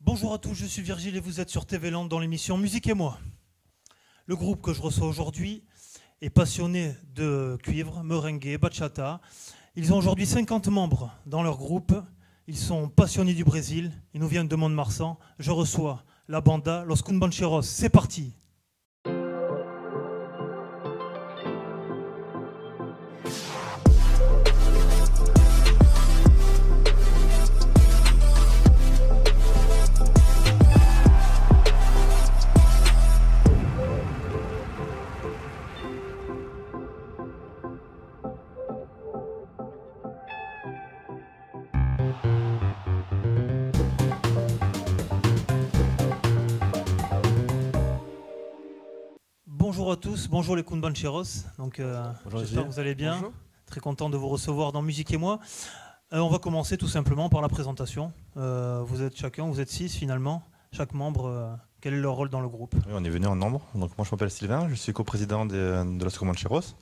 Bonjour à tous, je suis Virgile et vous êtes sur TV Land dans l'émission Musique et moi. Le groupe que je reçois aujourd'hui est passionné de cuivre, merengue, bachata. Ils ont aujourd'hui 50 membres dans leur groupe. Ils sont passionnés du Brésil. Ils nous viennent de Mont-de-Marsan. Je reçois la banda Los Cumbancheros. C'est parti! Bonjour à tous, bonjour les Cumbancheros. Donc, j'espère que vous allez bien. Bonjour. Très content de vous recevoir dans Musique et moi. On va commencer tout simplement par la présentation. Vous êtes 6 finalement. Chaque membre, quel est leur rôle dans le groupe? Oui, on est venu en nombre. Donc, moi je m'appelle Sylvain, je suis coprésident de Los Cumbancheros.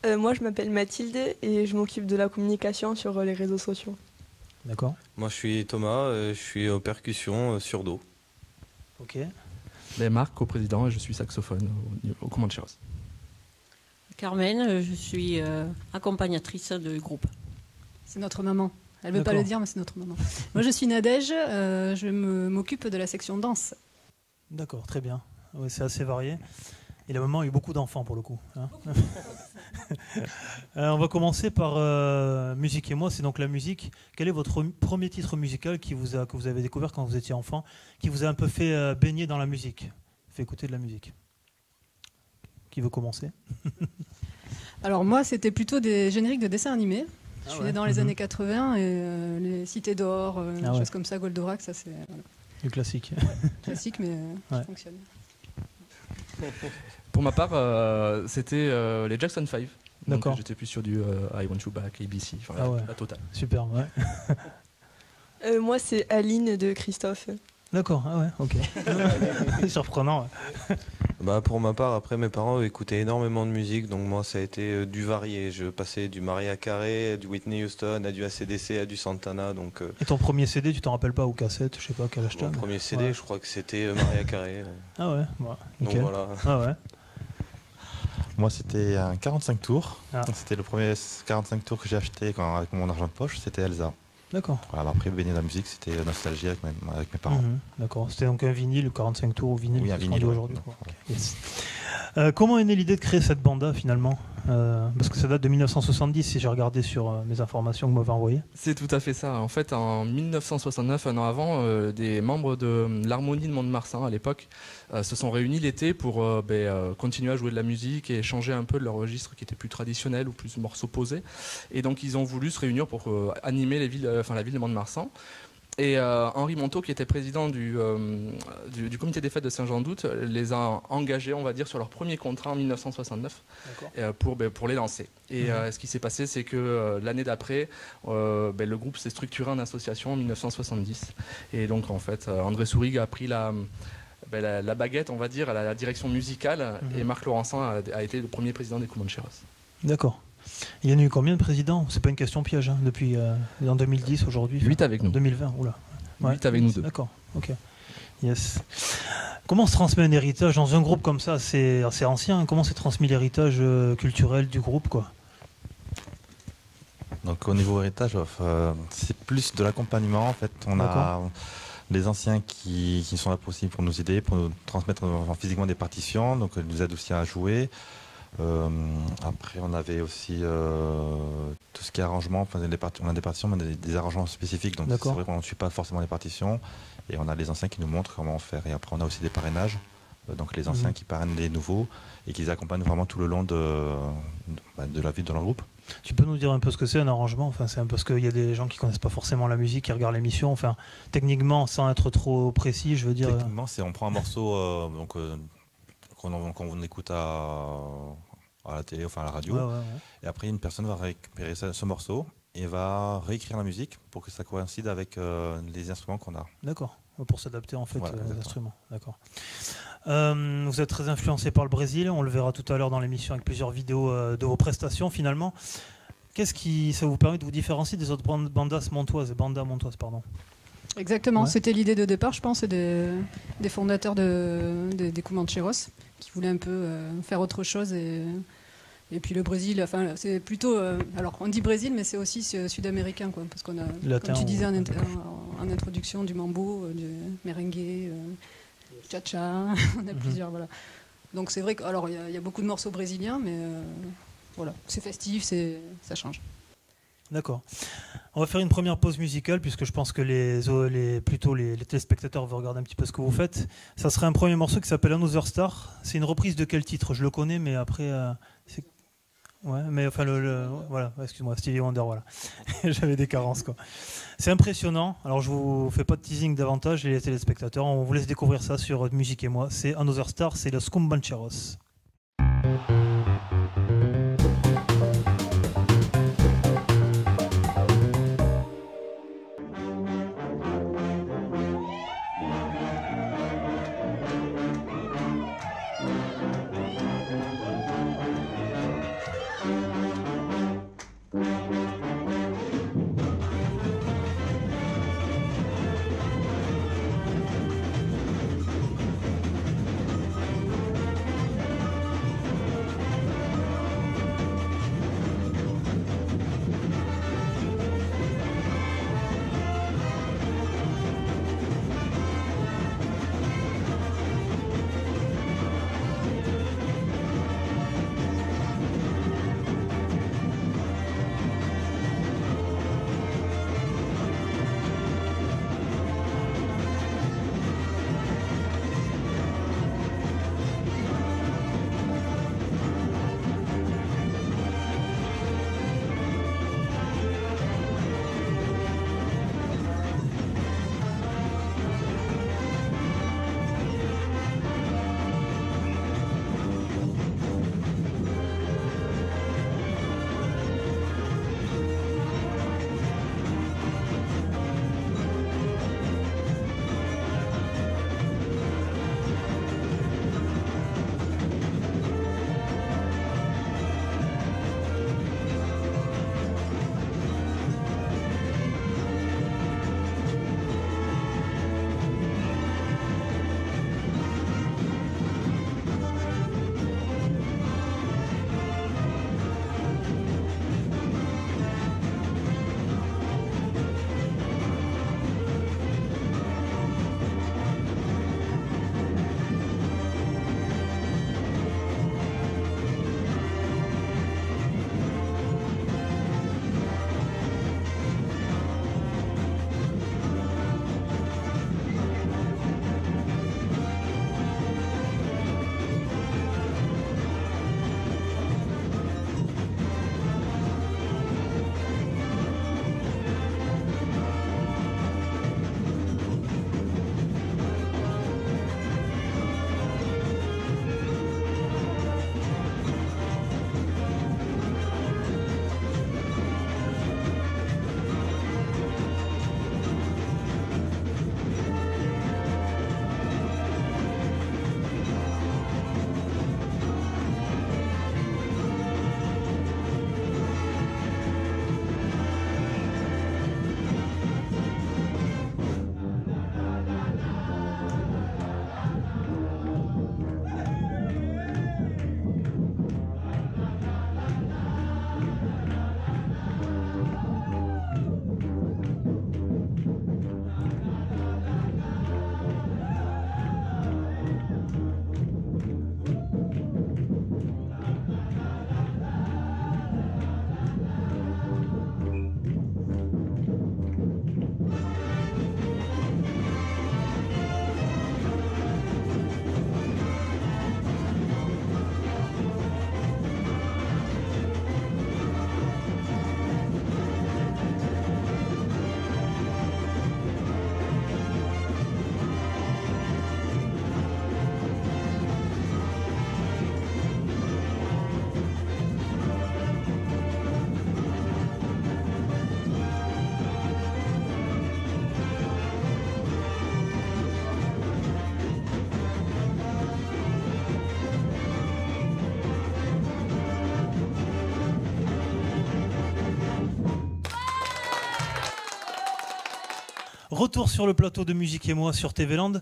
Moi je m'appelle Mathilde et je m'occupe de la communication sur les réseaux sociaux. D'accord. Moi je suis Thomas, je suis aux percussions sur Do. Ok. Marc, coprésident, et je suis saxophone au Cumbancheros. Carmen, je suis accompagnatrice du groupe. C'est notre maman. Elle ne veut pas le dire, mais c'est notre maman. Moi, je suis Nadège, je m'occupe de la section danse. D'accord, très bien. Oui, c'est assez varié. Et la maman a eu beaucoup d'enfants, pour le coup. Hein. On va commencer par Musique et moi, c'est donc la musique. Quel est votre premier titre musical que vous avez découvert quand vous étiez enfant, qui vous a un peu fait baigner dans la musique, fait écouter de la musique? Qui veut commencer? Alors moi, c'était plutôt des génériques de dessins animés. Je suis née dans les années 80, et les Cités d'Or, choses comme ça, Goldorak, ça c'est... Voilà. Du classique. Classique, mais ça fonctionne. Pour ma part, c'était les Jackson 5. D'accord. J'étais plus sur du I Want You Back, ABC, la totale. Super, ouais. Moi c'est Aline de Christophe. D'accord, ah ouais, ok. C'est surprenant. Ouais. Bah, pour ma part, après mes parents écoutaient énormément de musique, donc moi ça a été du varié. Je passais du Mariah Carey, du Whitney Houston, à du AC/DC, à du Santana. Donc, Et ton premier CD, tu t'en rappelles pas, ou cassette, je sais pas quel âge t'as? Mon premier CD, je crois que c'était Mariah Carey. Ah ouais, donc voilà. Ah ouais. Moi c'était un 45 tours. Ah. C'était le premier 45 tours que j'ai acheté avec mon argent de poche, c'était Elsa. D'accord. Voilà, après baigner dans la musique, c'était nostalgie avec mes parents. D'accord, c'était donc un vinyle, 45 tours au vinyle. Oui, un vinyle aujourd'hui. Yes. Comment est née l'idée de créer cette banda finalement? Parce que ça date de 1970 si j'ai regardé sur mes informations que vous m'avez envoyées. C'est tout à fait ça. En fait, en 1969, un an avant, des membres de l'Harmonie de Mont-de-Marsan à l'époque se sont réunis l'été pour continuer à jouer de la musique et changer un peu de leur registre qui était plus traditionnel ou plus morceaux posés. Et donc ils ont voulu se réunir pour animer la ville de Mont-de-Marsan. Et Henri Monteau, qui était président du comité des fêtes de Saint-Jean-d'Août, les a engagés, on va dire, sur leur premier contrat en 1969 pour les lancer. Et ce qui s'est passé, c'est que l'année d'après, le groupe s'est structuré en association en 1970. Et donc, en fait, André Sourig a pris la baguette, on va dire, à la direction musicale, et Marc Laurençon a été le premier président des Cumbancheros. D'accord. Il y en a eu combien de présidents? C'est pas une question piège, hein, depuis en 2010, aujourd'hui? 8 avec nous. 2020, oula. 8 avec nous deux. D'accord, ok. Yes. Comment se transmet un héritage dans un groupe comme ça? C'est assez ancien. Comment s'est transmis l'héritage culturel du groupe, quoi? Donc au niveau héritage, c'est plus de l'accompagnement en fait. On a les anciens qui sont là aussi pour nous aider, pour nous transmettre physiquement des partitions, donc ils nous aident aussi à jouer. Après on avait aussi tout ce qui est arrangement, on a des partitions mais des arrangements spécifiques, donc c'est vrai qu'on ne suit pas forcément les partitions et on a les anciens qui nous montrent comment faire. Et après on a aussi des parrainages, donc les anciens qui parrainent les nouveaux et qui les accompagnent vraiment tout le long de la vie de leur groupe. Tu peux nous dire un peu ce que c'est un arrangement? Enfin, c'est un peu parce qu'il y a des gens qui connaissent pas forcément la musique, qui regardent l'émission. Enfin, techniquement, sans être trop précis, je veux dire. Techniquement, on prend un morceau qu'on écoute à la télé, enfin à la radio. Et après, une personne va récupérer ce morceau et va réécrire la musique pour que ça coïncide avec les instruments qu'on a. D'accord. Pour s'adapter en fait aux instruments. D'accord. Vous êtes très influencé par le Brésil, on le verra tout à l'heure dans l'émission avec plusieurs vidéos de vos prestations finalement. Qu'est-ce qui ça vous permet de vous différencier des autres bandas montoises, pardon? Exactement, c'était l'idée de départ, je pense, des fondateurs des Comancheros qui voulaient un peu faire autre chose. Et puis le Brésil, enfin, c'est plutôt. Alors, on dit Brésil, mais c'est aussi sud-américain, quoi, parce qu'on a, comme tu disais en introduction, du mambo, du merengue, cha-cha, on a plusieurs, voilà. Donc c'est vrai qu'alors il y a beaucoup de morceaux brésiliens, mais voilà, c'est festif, ça change. D'accord. On va faire une première pause musicale puisque je pense que les téléspectateurs vont regarder un petit peu ce que vous faites. Ça serait un premier morceau qui s'appelle Another Star. C'est une reprise de quel titre? Je le connais, mais après, ouais, mais enfin voilà. Excuse-moi, Stevie Wonder, voilà. J'avais des carences, quoi. C'est impressionnant. Alors je vous fais pas de teasing davantage, les téléspectateurs. On vous laisse découvrir ça sur Musique et moi. C'est Another Star, c'est Los Comancheros. Retour sur le plateau de Musique et moi sur TV Land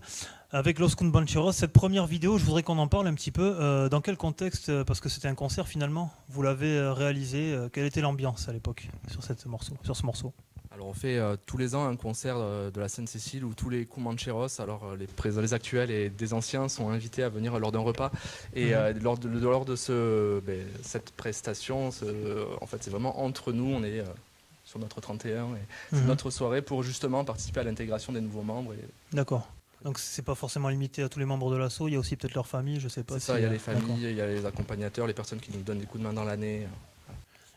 avec Los Cumbancheros. Cette première vidéo, je voudrais qu'on en parle un petit peu. Dans quel contexte, parce que c'était un concert finalement, vous l'avez réalisé. Quelle était l'ambiance à l'époque sur ce morceau? Alors on fait tous les ans un concert de la Sainte-Cécile où tous les Cumbancheros, alors les actuels et des anciens, sont invités à venir lors d'un repas. Et lors de cette prestation, en fait c'est vraiment entre nous, on est sur notre 31 et c'est notre soirée pour justement participer à l'intégration des nouveaux membres. D'accord. Donc c'est pas forcément limité à tous les membres de l'asso, il y a aussi peut-être leur famille, je sais pas. C'est ça, il y a les familles, il y a les accompagnateurs, les personnes qui nous donnent des coups de main dans l'année.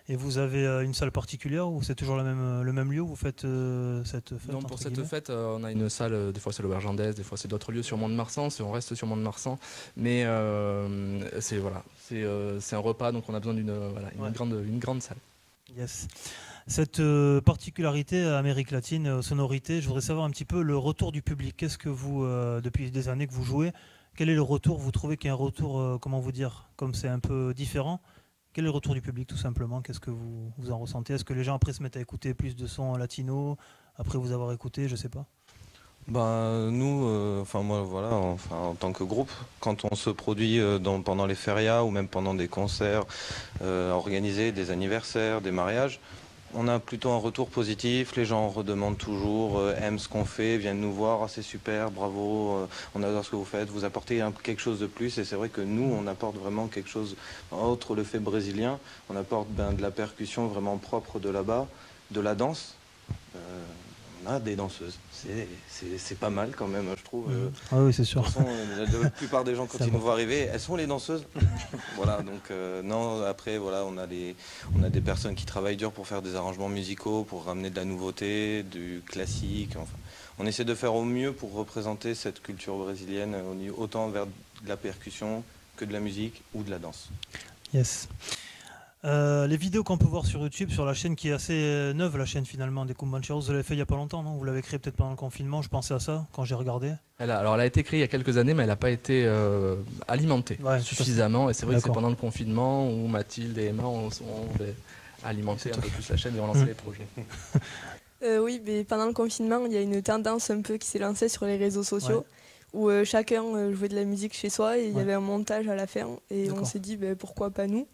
Et vous avez une salle particulière ou c'est toujours le même lieu où vous faites cette fête? Non, pour cette fête, on a une salle, des fois c'est l'Auberge Andaise, des fois c'est d'autres lieux sur Mont-de-Marsan, on reste sur Mont-de-Marsan, mais c'est un repas, donc on a besoin d'une grande salle. Yes. Cette particularité Amérique latine, sonorité, je voudrais savoir un petit peu le retour du public. Qu'est-ce que vous, depuis des années que vous jouez, quel est le retour? Vous trouvez qu'il y a un retour, comment vous dire, comme c'est un peu différent? Quel est le retour du public tout simplement? Qu'est-ce que vous en ressentez? Est-ce que les gens après se mettent à écouter plus de sons latino après vous avoir écouté? Je sais pas. Nous, moi voilà, en tant que groupe, quand on se produit pendant les férias ou même pendant des concerts organisés, des anniversaires, des mariages, on a plutôt un retour positif, les gens redemandent toujours, aiment ce qu'on fait, viennent nous voir, c'est super, bravo, on adore ce que vous faites, vous apportez quelque chose de plus, et c'est vrai que nous, on apporte vraiment quelque chose, autre le fait brésilien, on apporte de la percussion vraiment propre de là-bas, de la danse. On a des danseuses, c'est pas mal quand même, je trouve. Ah oui, c'est sûr. La plupart des gens, quand ils nous voient arriver, elles sont les danseuses. Voilà, donc non, après, voilà, on a des personnes qui travaillent dur pour faire des arrangements musicaux, pour ramener de la nouveauté, du classique. Enfin, on essaie de faire au mieux pour représenter cette culture brésilienne, autant vers de la percussion que de la musique ou de la danse. Yes. Les vidéos qu'on peut voir sur YouTube, sur la chaîne qui est assez neuve, la chaîne finalement des Cumbancheros, vous l'avez fait il n'y a pas longtemps, non? Vous l'avez créée peut-être pendant le confinement, je pensais à ça quand j'ai regardé. Elle a été créée il y a quelques années, mais elle n'a pas été alimentée suffisamment. Et c'est vrai que c'est pendant le confinement où Mathilde et Emma ont alimenté un peu plus la chaîne et ont lancé les projets. Oui, mais pendant le confinement, il y a une tendance un peu qui s'est lancée sur les réseaux sociaux. Où chacun jouait de la musique chez soi et il y avait un montage à la fin. Et on s'est dit, pourquoi pas nous?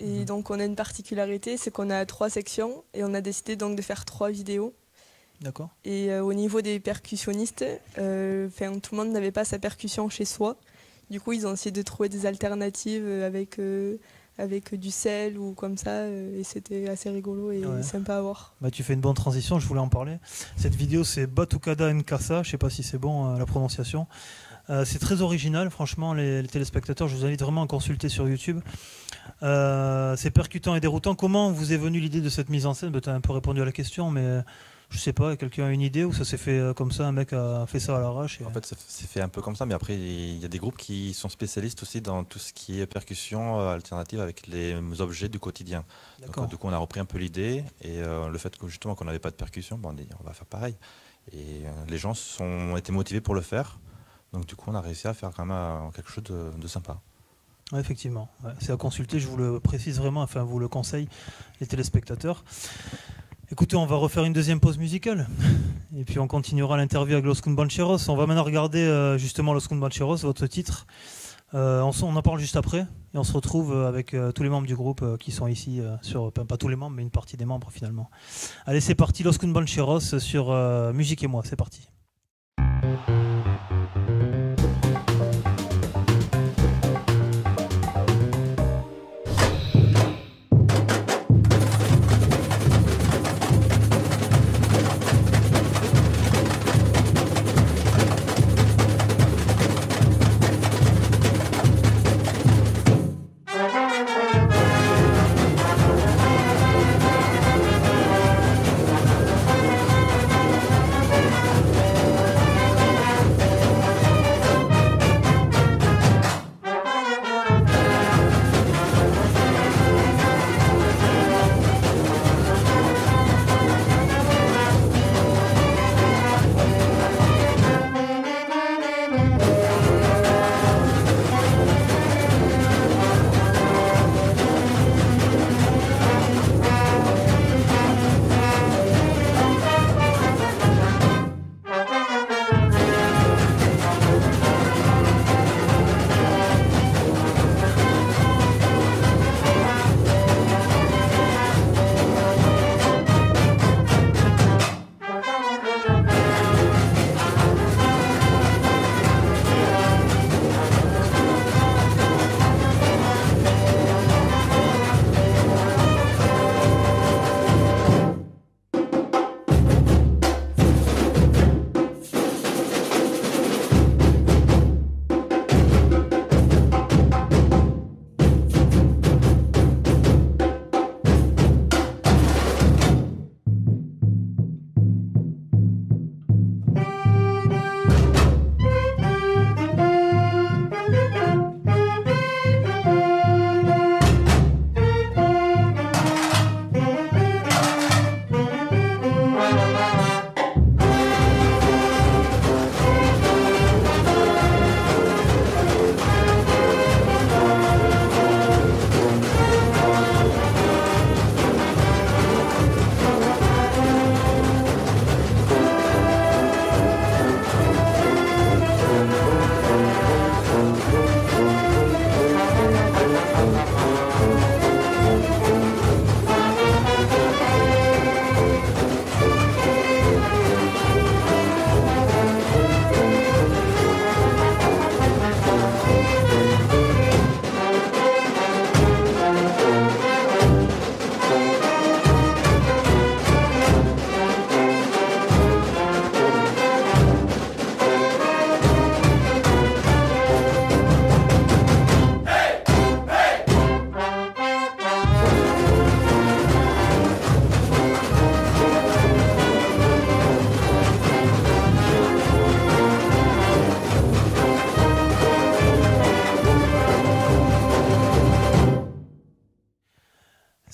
Et donc on a une particularité, c'est qu'on a 3 sections et on a décidé donc de faire 3 vidéos. D'accord. Et au niveau des percussionnistes, tout le monde n'avait pas sa percussion chez soi. Du coup, ils ont essayé de trouver des alternatives avec du sel ou comme ça. Et c'était assez rigolo et sympa à voir. Tu fais une bonne transition, je voulais en parler. Cette vidéo, c'est Batucada en Casa, je ne sais pas si c'est bon la prononciation. C'est très original, franchement, les téléspectateurs, je vous invite vraiment à consulter sur YouTube. C'est percutant et déroutant. Comment vous est venue l'idée de cette mise en scène? Tu as un peu répondu à la question, mais je sais pas, quelqu'un a une idée ou ça s'est fait comme ça, un mec a fait ça à l'arrache? En fait, ça s'est fait un peu comme ça, mais après, il y a des groupes qui sont spécialistes aussi dans tout ce qui est percussion alternative avec les objets du quotidien. Donc, du coup, on a repris un peu l'idée et le fait que justement qu'on n'avait pas de percussion, on dit on va faire pareil. Et les gens ont été motivés pour le faire. Donc du coup, on a réussi à faire quand même quelque chose de sympa. Ouais, effectivement, c'est à consulter, je vous le précise vraiment, enfin vous le conseille, les téléspectateurs. Écoutez, on va refaire une deuxième pause musicale et puis on continuera l'interview avec Los Cumbancheros. On va maintenant regarder justement Los Cumbancheros, votre titre. On en parle juste après et on se retrouve avec tous les membres du groupe qui sont ici, pas tous les membres, mais une partie des membres finalement. Allez, c'est parti, Los Cumbancheros sur Musique et moi, c'est parti.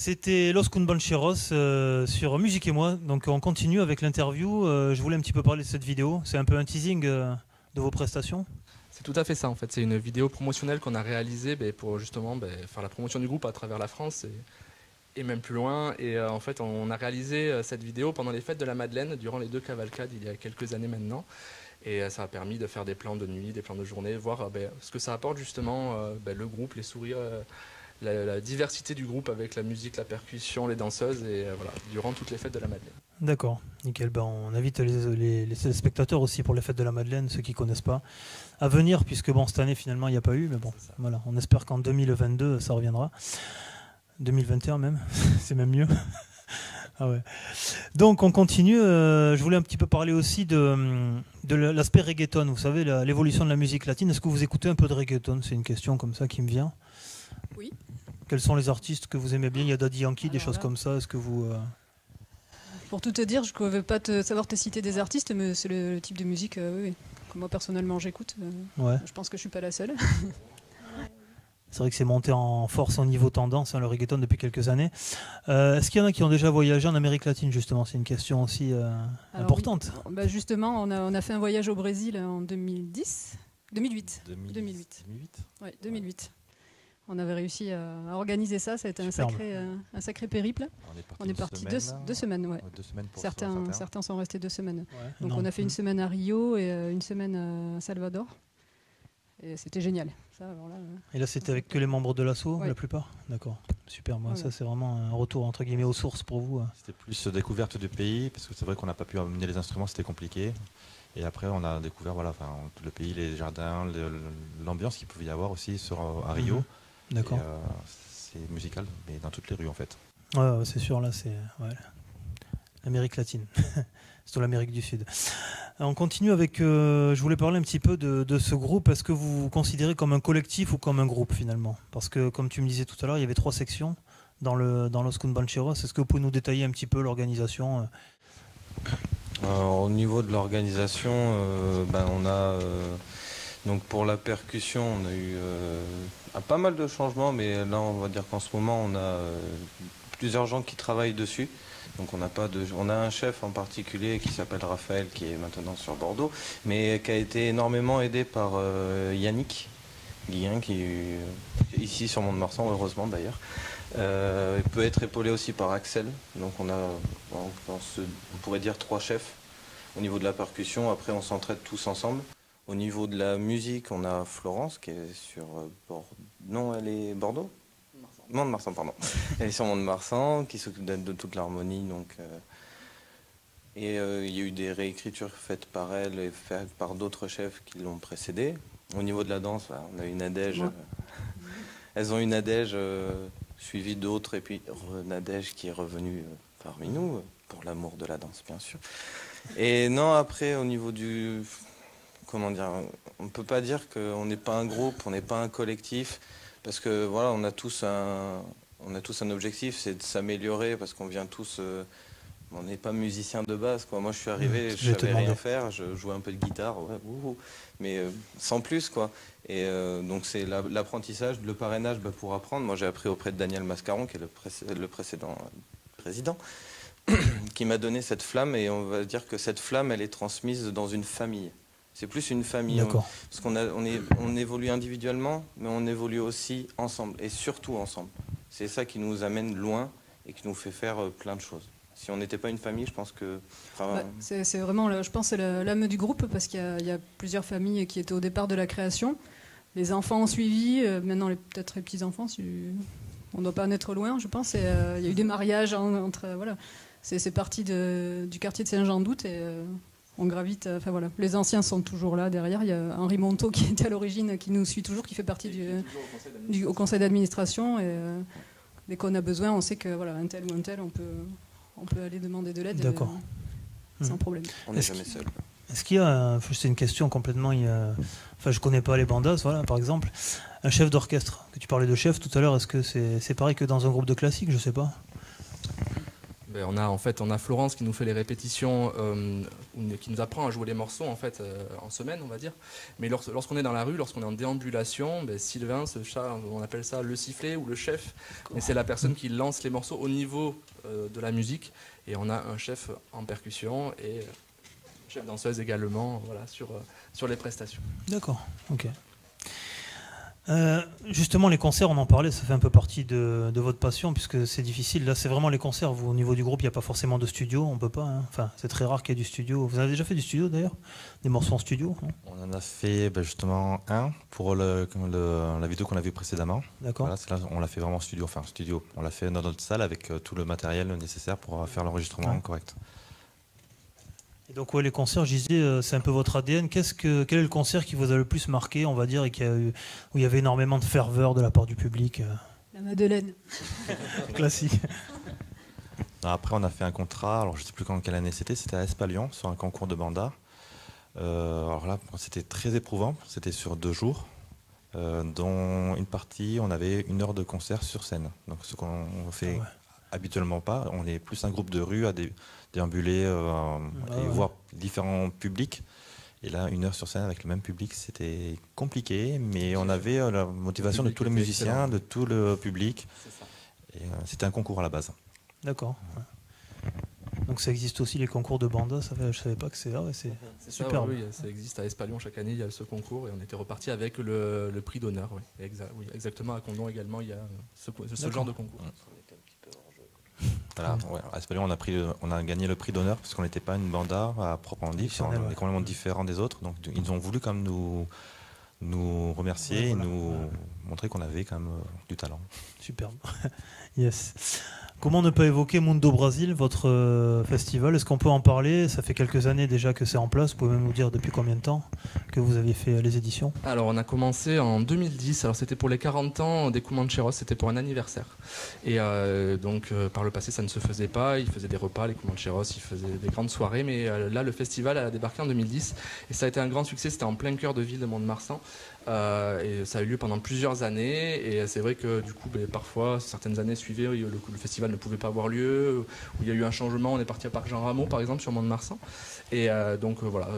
C'était Los Cumbancheros sur Musique et moi. Donc on continue avec l'interview. Je voulais un petit peu parler de cette vidéo. C'est un peu un teasing de vos prestations. C'est tout à fait ça en fait. C'est une vidéo promotionnelle qu'on a réalisée pour justement faire la promotion du groupe à travers la France et même plus loin. Et en fait, on a réalisé cette vidéo pendant les fêtes de la Madeleine, durant les 2 cavalcades il y a quelques années maintenant. Et ça a permis de faire des plans de nuit, des plans de journée, voir ce que ça apporte justement le groupe, les sourires, la diversité du groupe avec la musique, la percussion, les danseuses, et voilà, durant toutes les fêtes de la Madeleine. D'accord, nickel. Ben, on invite les spectateurs aussi pour les fêtes de la Madeleine, ceux qui ne connaissent pas, à venir, puisque bon, cette année finalement il n'y a pas eu, mais bon, voilà, on espère qu'en 2022 ça reviendra. 2021 même, c'est même mieux. Ah ouais. Donc on continue, je voulais un petit peu parler aussi de l'aspect reggaeton, vous savez, l'évolution de la musique latine. Est-ce que vous écoutez un peu de reggaeton? C'est une question comme ça qui me vient. Oui. Quels sont les artistes que vous aimez bien? Il y a Daddy Yankee, des choses comme ça. Est-ce que vous... Pour tout te dire, je ne vais pas savoir te citer des artistes, mais c'est le type de musique oui, que moi personnellement j'écoute. Ouais. Je pense que je ne suis pas la seule. C'est vrai que c'est monté en force au niveau tendance, le reggaeton, depuis quelques années. Est-ce qu'il y en a qui ont déjà voyagé en Amérique latine, justement? C'est une question aussi importante. Oui. Bah justement, on a fait un voyage au Brésil en 2008. Ouais, 2008. On avait réussi à organiser ça, ça a été un sacré périple. On est parti 2 semaines. Ouais. 2 semaines pour certains sont restés 2 semaines. Ouais. Donc on a fait une semaine à Rio et une semaine à Salvador. Et c'était génial. Ça, alors là, et là, c'était avec que les membres de l'assaut, ouais. La plupart? D'accord, super. Moi, voilà. Ça, c'est vraiment un retour, entre guillemets, aux sources pour vous. C'était plus découverte du pays, parce que c'est vrai qu'on n'a pas pu amener les instruments, c'était compliqué. Et après, on a découvert le pays, les jardins, l'ambiance qu'il pouvait y avoir aussi à Rio. D'accord. C'est musical, mais dans toutes les rues, en fait. Ouais, c'est sûr, là, c'est l'Amérique latine. Surtout l'Amérique du Sud. On continue avec... je voulais parler un petit peu de ce groupe. Est-ce que vous vous considérez comme un collectif ou comme un groupe, finalement? Parce que, comme tu me disais tout à l'heure, il y avait 3 sections dans Los Cumbancheros. Est-ce que vous pouvez nous détailler un petit peu l'organisation? Au niveau de l'organisation, on a... donc pour la percussion, on a eu pas mal de changements, mais là, on va dire qu'en ce moment, on a plusieurs gens qui travaillent dessus. Donc on a un chef en particulier qui s'appelle Raphaël, qui est maintenant sur Bordeaux, mais qui a été énormément aidé par Yannick Guillain, qui est ici sur Mont-de-Marsan, heureusement d'ailleurs. Il peut être épaulé aussi par Axel. Donc on pourrait dire 3 chefs au niveau de la percussion. Après on s'entraide tous ensemble. Au niveau de la musique, on a Florence qui est sur Bordeaux. Non, elle est Bordeaux ? Mont-de-Marsan, pardon. Elle est sur Mont-de-Marsan, qui s'occupe de toute l'harmonie. Donc, il y a eu des réécritures faites par elle et faites par d'autres chefs qui l'ont précédée. Au niveau de la danse, on a une Nadège. Ouais. Elles ont une Nadège suivie d'autres, et puis Nadège qui est revenue parmi nous, pour l'amour de la danse, bien sûr. Et non, après, au niveau du... Comment dire, on ne peut pas dire qu'on n'est pas un groupe, on n'est pas un collectif. Parce que voilà, on a tous un objectif, c'est de s'améliorer, parce qu'on vient tous... on n'est pas musicien de base, quoi. Moi, je suis arrivé, je savais rien faire, je jouais un peu de guitare, ouais, mais sans plus, quoi. Et donc, c'est l'apprentissage, le parrainage pour apprendre. Moi, j'ai appris auprès de Daniel Mascaron, qui est le précédent président, qui m'a donné cette flamme, et on va dire que cette flamme, elle est transmise dans une famille. C'est plus une famille, parce on évolue individuellement, mais on évolue aussi ensemble, et surtout ensemble. C'est ça qui nous amène loin et qui nous fait faire plein de choses. Si on n'était pas une famille, je pense que... c'est vraiment, je pense, c'est l'âme du groupe, parce qu'il y a plusieurs familles qui étaient au départ de la création. Les enfants ont suivi, maintenant peut-être les petits-enfants, on ne doit pas en être loin, je pense. Il y a eu des mariages entre... Voilà. C'est parti du quartier de Saint-Jean-d'Août, et... on gravite, voilà. Les anciens sont toujours là derrière. Il y a Henri Monteau qui était à l'origine, qui nous suit toujours, qui fait partie au conseil d'administration. Et dès qu'on a besoin, on sait que voilà, un tel ou un tel, on peut aller demander de l'aide sans problème. On n'est jamais seul. Est-ce qu'il y a, c'est une question complètement, je connais pas les bandas, voilà, par exemple, un chef d'orchestre, que tu parlais de chef tout à l'heure, est-ce que c'est pareil que dans un groupe de classique, je sais pas? On a Florence qui nous fait les répétitions, qui nous apprend à jouer les morceaux en semaine, on va dire. Mais lorsqu'on est dans la rue, lorsqu'on est en déambulation, Sylvain, ce chat, on appelle ça le sifflet ou le chef. Mais c'est la personne qui lance les morceaux au niveau de la musique. Et on a un chef en percussion et chef danseuse également, voilà, sur les prestations. D'accord, ok. Justement, les concerts, on en parlait, ça fait un peu partie de votre passion, puisque c'est difficile. Là, c'est vraiment les concerts. Vous, au niveau du groupe, il n'y a pas forcément de studio, on peut pas. Hein. Enfin, c'est très rare qu'il y ait du studio. Vous avez déjà fait du studio d'ailleurs? Des morceaux en studio, hein? On en a fait justement un pour la vidéo qu'on a vue précédemment. D'accord. Voilà, là, on l'a fait vraiment en studio. Enfin, studio. On l'a fait dans notre salle avec tout le matériel nécessaire pour faire l'enregistrement correct. Et donc, ouais, les concerts, je disais, c'est un peu votre ADN. Quel est le concert qui vous a le plus marqué, on va dire, et où il y avait énormément de ferveur de la part du public? La Madeleine. Classique. Après, on a fait un contrat, alors je ne sais plus quelle année c'était à Espalion, sur un concours de banda. Alors là, c'était très éprouvant, c'était sur 2 jours, dont une partie, on avait 1 heure de concert sur scène. Donc ce qu'on fait habituellement pas, on est plus un groupe de rue à déambuler et voir différents publics. Et là, 1 heure sur scène avec le même public, c'était compliqué, mais on avait la motivation de tous les musiciens, de tout le public. Et c'était un concours à la base. D'accord. Ouais. Donc ça existe aussi les concours de banda, ça fait, je savais pas que c'est là, c'est super. Oui, ça existe à Espalion chaque année, il y a ce concours et on était reparti avec le prix d'honneur. Oui. Exactement, à Condon également, il y a ce genre de concours. Voilà, à Espalion, on a gagné le prix d'honneur parce qu'on n'était pas une banda à proprement dit, on est complètement différent des autres, donc ils ont voulu quand même nous remercier et nous montrer qu'on avait quand même du talent. Superbe. Yes. Comment ne pas évoquer Mundo Brasil, votre festival? Est-ce qu'on peut en parler? Ça fait quelques années déjà que c'est en place. Vous pouvez même nous dire depuis combien de temps que vous avez fait les éditions? Alors, on a commencé en 2010. Alors, c'était pour les 40 ans des Comancheros. C'était pour un anniversaire. Et donc, par le passé, ça ne se faisait pas. Ils faisaient des repas, les Comancheros. Ils faisaient des grandes soirées. Mais là, le festival a débarqué en 2010. Et ça a été un grand succès. C'était en plein cœur de ville de Mont-de-Marsan. Et ça a eu lieu pendant plusieurs années et c'est vrai que du coup parfois certaines années suivaient le festival ne pouvait pas avoir lieu, où il y a eu un changement, on est parti à Parc Jean Rameau par exemple sur Mont-de-Marsan et donc voilà,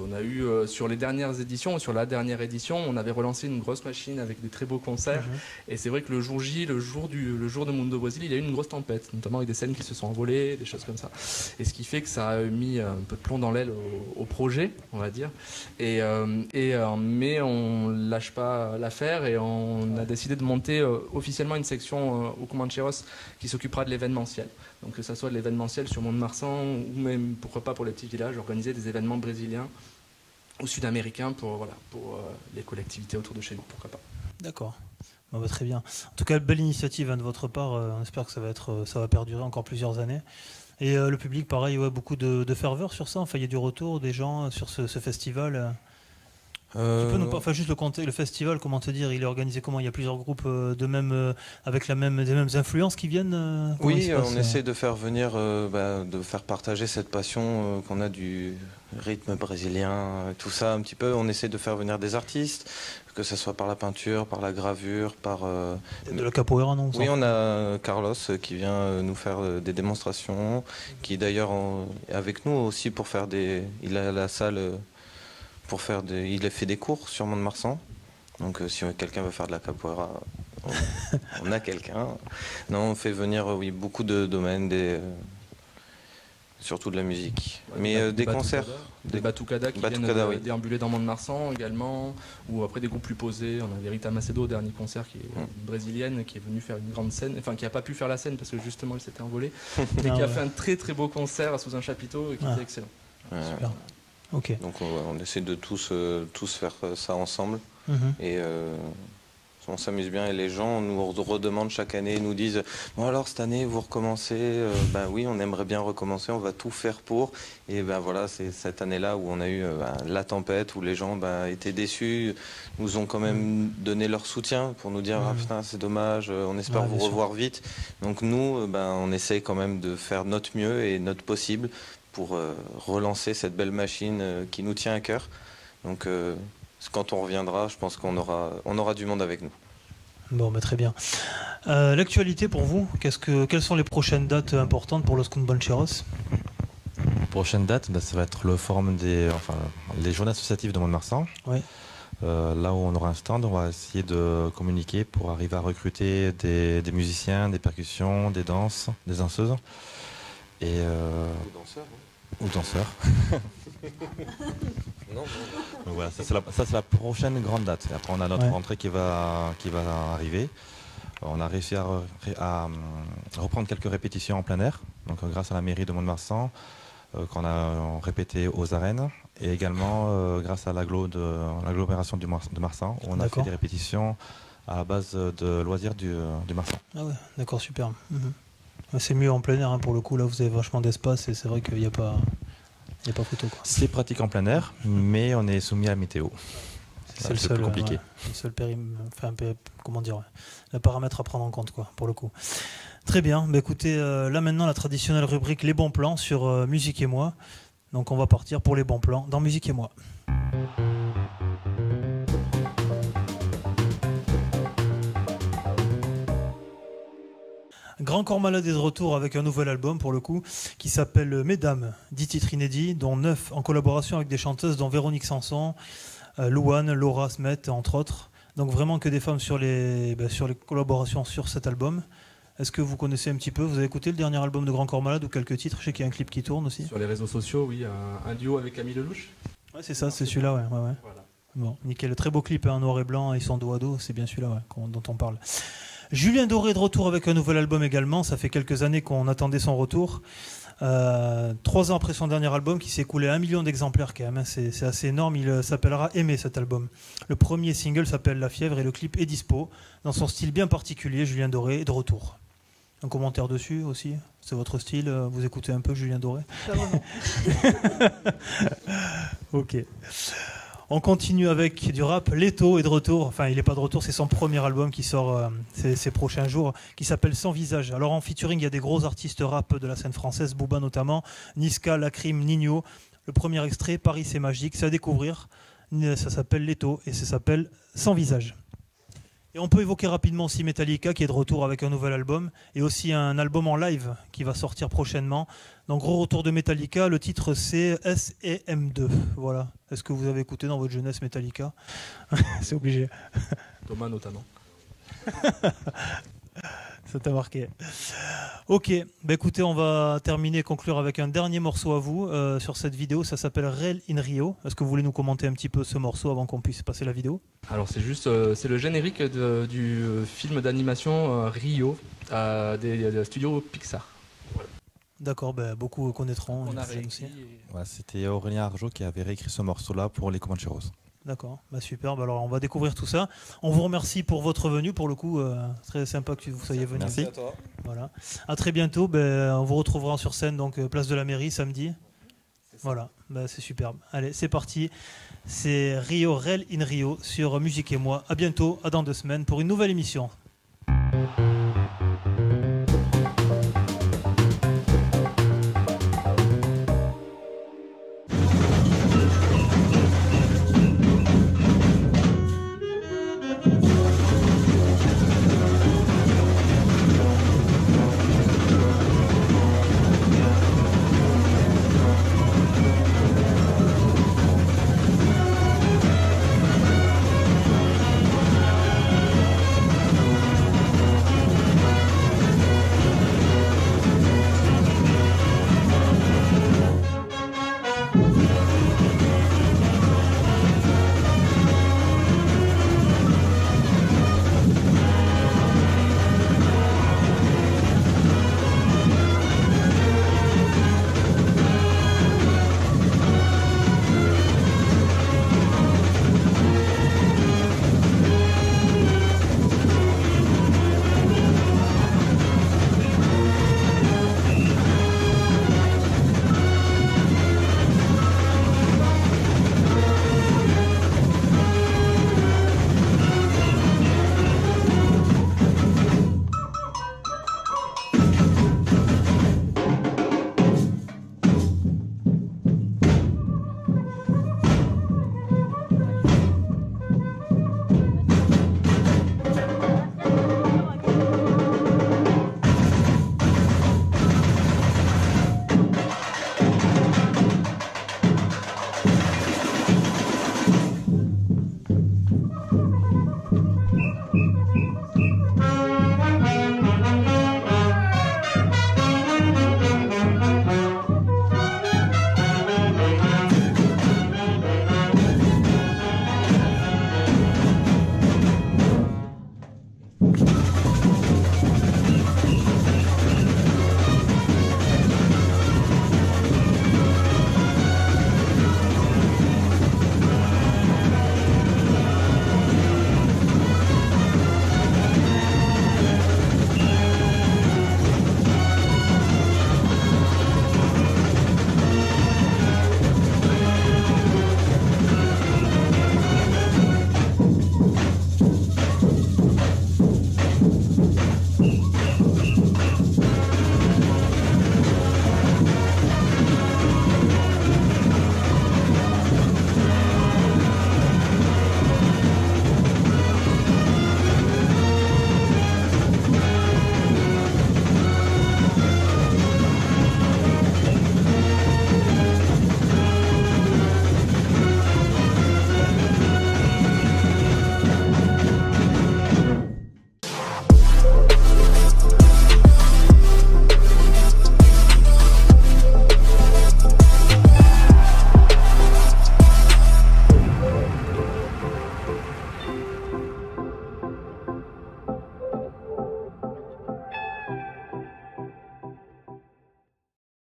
on a eu sur les dernières éditions, sur la dernière édition on avait relancé une grosse machine avec des très beaux concerts et c'est vrai que le jour J, le jour de Mundo Brasil, il y a eu une grosse tempête, notamment avec des scènes qui se sont envolées, des choses comme ça, et ce qui fait que ça a mis un peu de plomb dans l'aile au projet, on va dire, mais on lâche pas l'affaire et on a décidé de monter officiellement une section au Comancheros qui s'occupera de l'événementiel. Donc que ce soit de l'événementiel sur Mont-de-Marsan ou même, pourquoi pas pour les petits villages, organiser des événements brésiliens ou sud-américains pour les collectivités autour de chez nous, pourquoi pas. D'accord. Bon, bah, très bien. En tout cas, belle initiative de votre part. On espère que ça va perdurer encore plusieurs années. Et le public, pareil, beaucoup de ferveur sur ça. Enfin, il y a du retour des gens sur ce festival. Tu peux nous pas juste le festival, comment te dire, il est organisé comment? Il y a plusieurs groupes avec des mêmes influences qui viennent Oui, on essaie de faire venir, de faire partager cette passion qu'on a du rythme brésilien, tout ça un petit peu. On essaie de faire venir des artistes, que ce soit par la peinture, par la gravure, par... de la capoeira, non? Oui, on a Carlos qui vient nous faire des démonstrations, qui d'ailleurs est avec nous aussi pour faire des... Il a la salle... il a fait des cours sur Mont-de-Marsan. Donc si quelqu'un veut faire de la capoeira, on a quelqu'un. Non, on fait venir beaucoup de domaines, surtout de la musique. Mais des concerts. Des batucada qui viennent déambuler dans Mont-de-Marsan également. Ou après des groupes plus posés. On avait Rita Macedo au dernier concert qui est brésilienne, qui est venue faire une grande scène. Enfin, qui n'a pas pu faire la scène parce que justement elle s'était envolée. Mais qui a fait un très très beau concert sous un chapiteau et qui était excellent. Super. Okay. Donc on essaie de tous faire ça ensemble et on s'amuse bien et les gens nous redemandent chaque année, nous disent bon alors cette année vous recommencez, oui on aimerait bien recommencer, on va tout faire pour, et voilà c'est cette année-là où on a eu la tempête, où les gens étaient déçus, nous ont quand même donné leur soutien pour nous dire ah putain c'est dommage, on espère vous revoir vite, donc nous on essaie quand même de faire notre mieux et notre possible pour relancer cette belle machine qui nous tient à cœur. Donc quand on reviendra, je pense qu'on aura du monde avec nous. Bon, très bien. L'actualité pour vous, quelles sont les prochaines dates importantes pour Los Cumbancheros? Prochaine date, ça va être le forum les journées associatives de Mont-de-Marsan. Oui. Là où on aura un stand, on va essayer de communiquer pour arriver à recruter des musiciens, des percussions, des danses, des danseuses. Et, ou danseurs. Non. Donc voilà, ça c'est la prochaine grande date. Et après on a notre rentrée qui va arriver. On a réussi à reprendre quelques répétitions en plein air, donc grâce à la mairie de Mont-de-Marsan, qu'on a répété aux arènes, et également grâce à l'agglomération de Marsan, où on a fait des répétitions à la base de loisirs du Marsan. Ah ouais, d'accord, super. C'est mieux en plein air, pour le coup, là vous avez vachement d'espace et c'est vrai qu'il n'y a pas photo. C'est pratique en plein air, mais on est soumis à la météo. C'est le seul compliqué. Le seul le paramètre à prendre en compte, pour le coup. Très bien. Écoutez, là maintenant la traditionnelle rubrique Les bons plans sur Musique et moi. Donc on va partir pour les bons plans dans Musique et moi. Grand Corps Malade est de retour avec un nouvel album pour le coup qui s'appelle Mesdames, 10 titres inédits, dont 9 en collaboration avec des chanteuses dont Véronique Sanson, Louane, Laura Smet, entre autres. Donc vraiment que des femmes sur les collaborations sur cet album. Est-ce que vous connaissez un petit peu? Vous avez écouté le dernier album de Grand Corps Malade ou quelques titres? Je sais qu'il y a un clip qui tourne aussi. Sur les réseaux sociaux, oui, un duo avec Camille Lelouch. Ouais, c'est ça, c'est celui-là, ouais. Voilà. Bon, nickel, très beau clip, noir et blanc, ils sont dos à dos, c'est bien celui-là dont on parle. Julien Doré de retour avec un nouvel album également, ça fait quelques années qu'on attendait son retour. 3 ans après son dernier album qui s'est écoulé à 1 million d'exemplaires quand même, c'est assez énorme. Il s'appellera Aimer cet album. Le premier single s'appelle La Fièvre et le clip est dispo. Dans son style bien particulier, Julien Doré est de retour. Un commentaire dessus aussi? C'est votre style? Vous écoutez un peu Julien Doré? Pas vraiment. Ok. On continue avec du rap. Leto est de retour. Enfin, il n'est pas de retour, c'est son premier album qui sort ces prochains jours, qui s'appelle Sans Visage. Alors en featuring, il y a des gros artistes rap de la scène française, Booba notamment, Niska, Lacrim, Nino. Le premier extrait, Paris c'est magique, c'est à découvrir. Ça s'appelle Leto et ça s'appelle Sans Visage. Et on peut évoquer rapidement aussi Metallica qui est de retour avec un nouvel album et aussi un album en live qui va sortir prochainement. Donc gros retour de Metallica, le titre c'est SEM2. Voilà. Est-ce que vous avez écouté dans votre jeunesse Metallica? C'est obligé. Thomas notamment. Ça t'a marqué. Ok, écoutez, on va conclure avec un dernier morceau à vous sur cette vidéo. Ça s'appelle Real in Rio. Est-ce que vous voulez nous commenter un petit peu ce morceau avant qu'on puisse passer la vidéo? Alors c'est le générique du film d'animation Rio des studios Pixar. Voilà. D'accord, beaucoup connaîtront. On a réécrit. C'était Aurélien Arjot qui avait réécrit ce morceau-là pour les Comancheros. D'accord, superbe. Alors on va découvrir tout ça. On vous remercie pour votre venue, pour le coup, très sympa que vous soyez venu. Merci à toi. Voilà. À très bientôt. On vous retrouvera sur scène, donc place de la mairie samedi. Voilà, c'est superbe. Allez, c'est parti. C'est Rio Real in Rio sur Musique et moi. À bientôt, à dans 2 semaines pour une nouvelle émission.